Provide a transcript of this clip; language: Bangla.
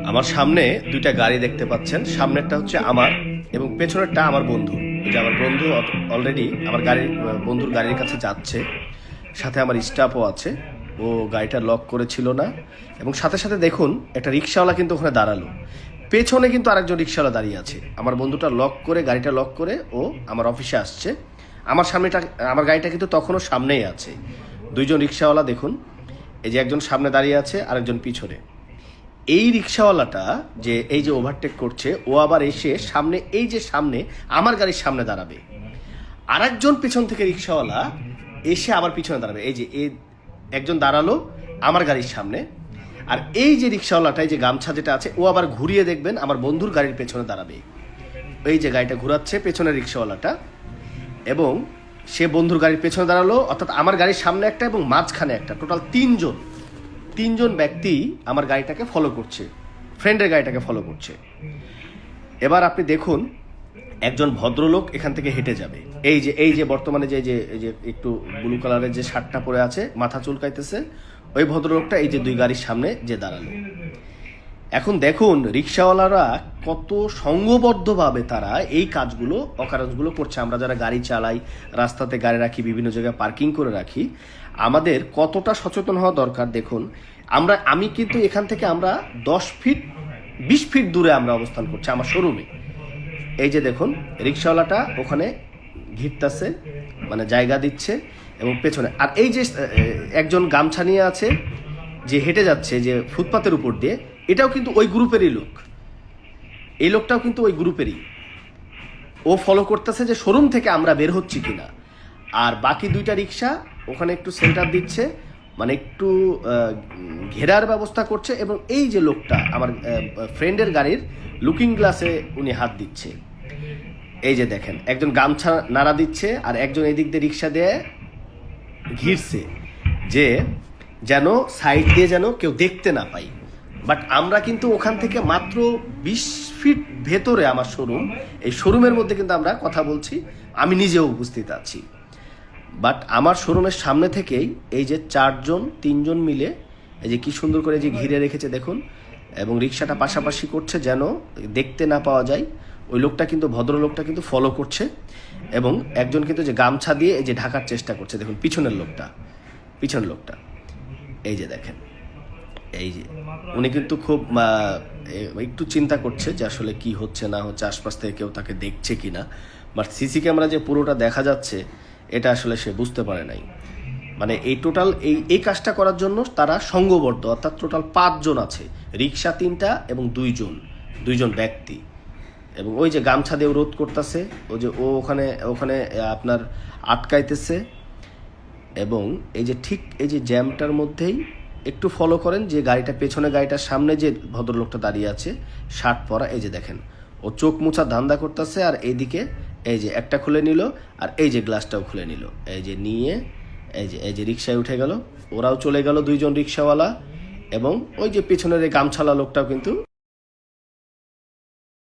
আমার সামনে দুইটা গাড়ি দেখতে পাচ্ছেন। সামনেরটা হচ্ছে আমার এবং পেছনেরটা আমার বন্ধু। যে আমার বন্ধু অলরেডি আমার বন্ধুর গাড়ির কাছে যাচ্ছে, সাথে আমার স্টাফও আছে। ও গাড়িটা লক করেছিল না এবং সাথে সাথে দেখুন একটা রিক্সাওয়ালা কিন্তু ওখানে দাঁড়ালো। পেছনে কিন্তু আরেকজন রিক্সাওয়ালা দাঁড়িয়ে আছে। আমার বন্ধুটা লক করে, গাড়িটা লক করে ও আমার অফিসে আসছে। আমার গাড়িটা কিন্তু তখনও সামনেই আছে। দুইজন রিক্সাওয়ালা দেখুন, এই যে একজন সামনে দাঁড়িয়ে আছে, আরেকজন পিছনে। এই রিক্সাওয়ালাটা যে এই যে ওভারটেক করছে, ও আবার এসে সামনে আমার গাড়ির সামনে দাঁড়াবে। আরেকজন পিছন থেকে রিক্সাওয়ালা এসে আবার পিছনে দাঁড়াবে। এই যে একজন দাঁড়ালো আমার গাড়ির সামনে, আর এই যে রিক্সাওয়ালাটা, এই যে গামছা যেটা আছে, ও আবার ঘুরিয়ে দেখবেন আমার বন্ধুর গাড়ির পেছনে দাঁড়াবে। এই যে গাড়িটা ঘুরাচ্ছে পেছনের রিক্সাওয়ালাটা, এবং সে বন্ধুর গাড়ির পেছনে দাঁড়ালো, অর্থাৎ আমার গাড়ির সামনে একটা এবং মাঝখানে একটা, টোটাল তিনজন ব্যক্তি আমার গাড়িটাকে ফলো করছে, ফ্রেন্ডের গাড়িটাকে ফলো করছে। এবার আপনি দেখুন, একজন ভদ্রলোক এখান থেকে হেঁটে যাবে। এই যে বর্তমানে যে একটু ব্লু কালারের যে শার্টটা পরে আছে, মাথা চুলকাইতেছে, ওই ভদ্রলোকটা এই যে দুই গাড়ির সামনে যে দাঁড়ালো। এখন দেখুন রিক্সাওয়ালারা কত সংঘবদ্ধভাবে তারা এই অকারেন্সগুলো করছে। আমরা যারা গাড়ি চালাই, রাস্তাতে গাড়ি রাখি, বিভিন্ন জায়গায় পার্কিং করে রাখি, আমাদের কতটা সচেতন হওয়া দরকার। দেখুন আমি কিন্তু এখান থেকে আমরা 10 ফিট দূরে আমরা অবস্থান করছি আমার শোরুমে। এই যে দেখুন রিক্সাওয়ালাটা ওখানে ঘিরতেছে, মানে জায়গা দিচ্ছে, এবং পেছনে আর এই যে একজন গামছা নিয়ে আছে যে হেঁটে যাচ্ছে যে ফুটপাতের উপর দিয়ে, এটাও কিন্তু ওই গ্রুপেরই লোক। এই লোকটাও কিন্তু ওই গ্রুপেরই। ও ফলো করতেছে যে শোরুম থেকে আমরা বের হচ্ছি কিনা। আর বাকি দুইটা রিক্সা ওখানে একটু সেন্টার দিচ্ছে, মানে একটু ঘেরার ব্যবস্থা করছে। এবং এই যে লোকটা আমার ফ্রেন্ডের গাড়ির লুকিং গ্লাসে উনি হাত দিচ্ছে। এই যে দেখেন, একজন গামছা নাড়া দিচ্ছে আর একজন এদিক দিয়ে রিক্সা দিয়ে ঘিরছে, যে যেন সাইড দিয়ে যেন কেউ দেখতে না পাই। বাট আমরা কিন্তু ওখান থেকে মাত্র 20 ফিট ভেতরে আমার শোরুম, এই শোরুমের মধ্যে কিন্তু আমরা কথা বলছি, আমি নিজেও উপস্থিত আছি। বাট আমার শোরুমের সামনে থেকেই এই যে 3জন মিলে এই যে কি সুন্দর করে যে ঘিরে রেখেছে দেখুন, এবং রিক্সাটা পাশাপাশি করছে যেন দেখতে না পাওয়া যায়। ওই লোকটা কিন্তু, ভদ্রলোকটা কিন্তু ফলো করছে, এবং একজন কিন্তু যে গামছা দিয়ে এই যে ঢাকার চেষ্টা করছে। দেখুন পিছনের লোকটা, এই যে দেখেন, এই যে উনি কিন্তু খুব একটু চিন্তা করছে যে আসলে কি হচ্ছে না হচ্ছে, আশপাশ থেকে কেউ তাকে দেখছে কিনা। বাট সিসি ক্যামেরা যে পুরোটা দেখা যাচ্ছে, এটা আসলে সে বুঝতে পারে নাই। মানে এই টোটাল এই কাজটা করার জন্য তারা সংঘবদ্ধ, অর্থাৎ টোটাল 5 জন আছে, রিক্সা 3টা এবং দুইজন ব্যক্তি। এবং ওই যে গামছা দিয়ে রোধ করতেছে, ওখানে আপনার আটকাইতেছে। এবং এই যে ঠিক এই যে জ্যামটার মধ্যেই একটু ফলো করেন, যে পেছনে গাড়িটার সামনে যে ভদ্রলোকটা দাঁড়িয়ে আছে শার্ট পরা, এই যে দেখেন ও চোখ মুছা ধান্দা করতেছে। আর এইদিকে এই যে একটা খুলে নিল, আর এই যে গ্লাসটাও খুলে নিল। এই যে নিয়ে এই যে রিক্সায় উঠে গেল, ওরাও চলে গেল 2জন রিক্সাওয়ালা, এবং ওই যে পেছনের এই গামছালা লোকটাও কিন্তু